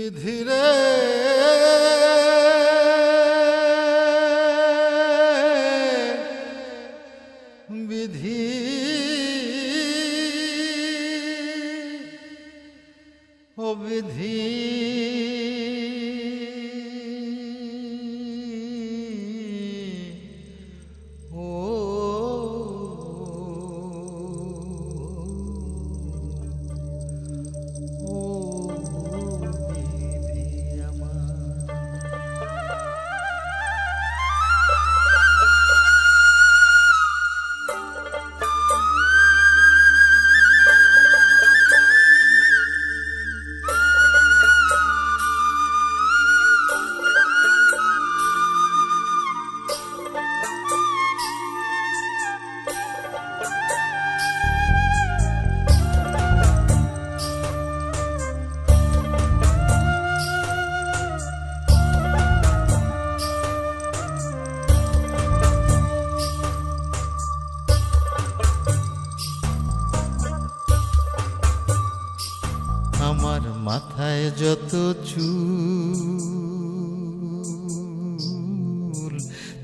বিধিরে বিধি ও বিধি আমার মাথায় যত চুল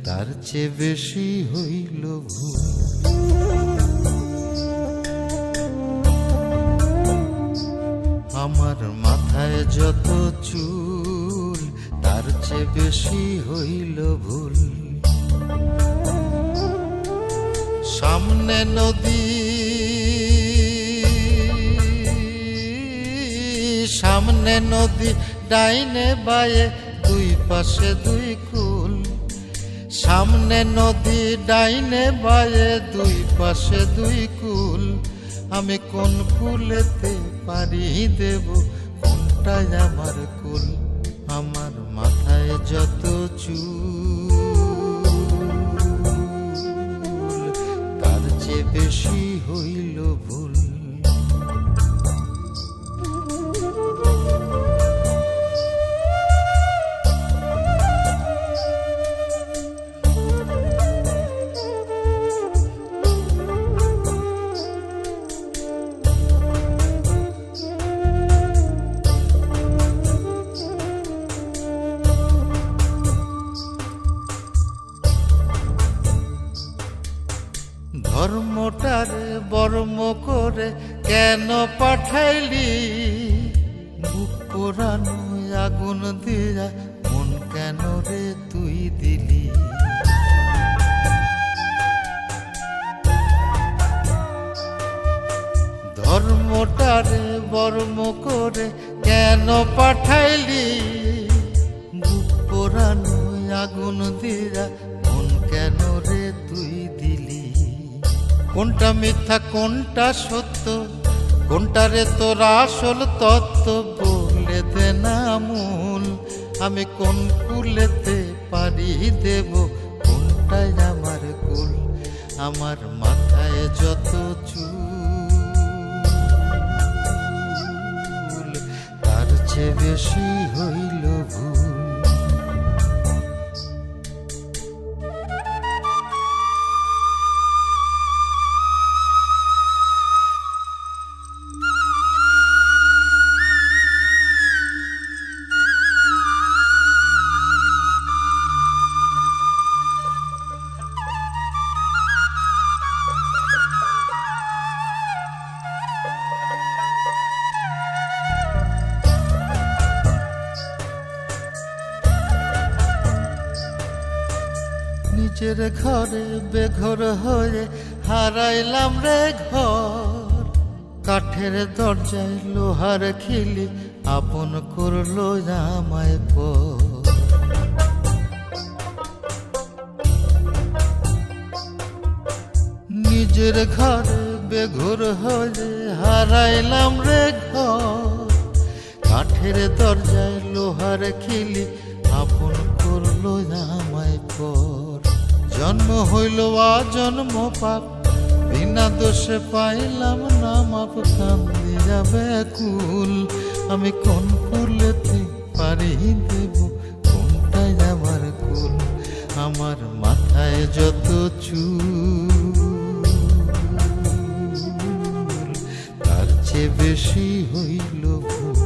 তার চেয়ে বেশি হইল ভুল। আমার মাথায় যত চুল তার চেয়ে বেশি হইল ভুল। সামনে নদী সামনে নদী ডাইনে বায়ে দুই পাশে দুই কুল। সামনে নদী ডাইনে বায়ে দুই পাশে দুই কুল। আমি কোন কুলেতে পারি দেব কোনটাই আমার কুল। আমার মাথায় যত চুল তার চেয়ে বেশি হইল ভুল। ধর্মটারে বর্ম করে কেন পাঠাইলি? বুক পোড়ানো আগুন দিয়া মন কেন রে তুই দিলি? ধর্মটারে বর্ম করে কেন পাঠাইলি? বুক পোড়ানো আগুন দিয়া মন কেন রে তুই দিলি? কোনটা মিথ্যা কোনটা সত্য, কোনটা রে তোর আসল তত্ত্ব বলে দে না মূল। আমি কোন কুলেতে পারি দেব কোনটাই আমার কুল। আমার মাথায় যত চুল তার চেয়ে বেশি হইল ভুল। নিজের ঘরে বেঘর হয়ে হারাইলাম রে ঘর। কাঠের দরজায় লোহার খিলি আপন করলো আমায় পর। নিজের ঘরে বেঘর হয়ে হারাইলাম রে ঘর। কাঠের দরজায় লোহার খিলি আপন করলো আমায় পর। জন্ম হইল জন্ম পাপ, বিনা দোষে পাইলাম না মাপ। কান্দি যাবে কুল, আমি কোন কুলেতে পারি দেব কোনটাই আমার কুল। আমার মাথায় যত চুল তার চেয়ে বেশি হইল ভুল।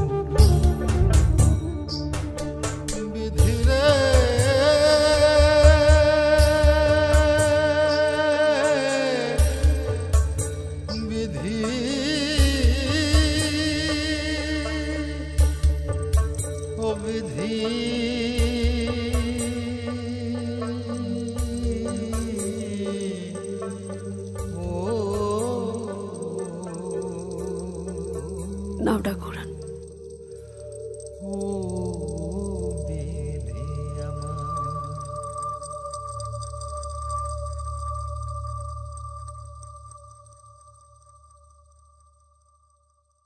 ফুল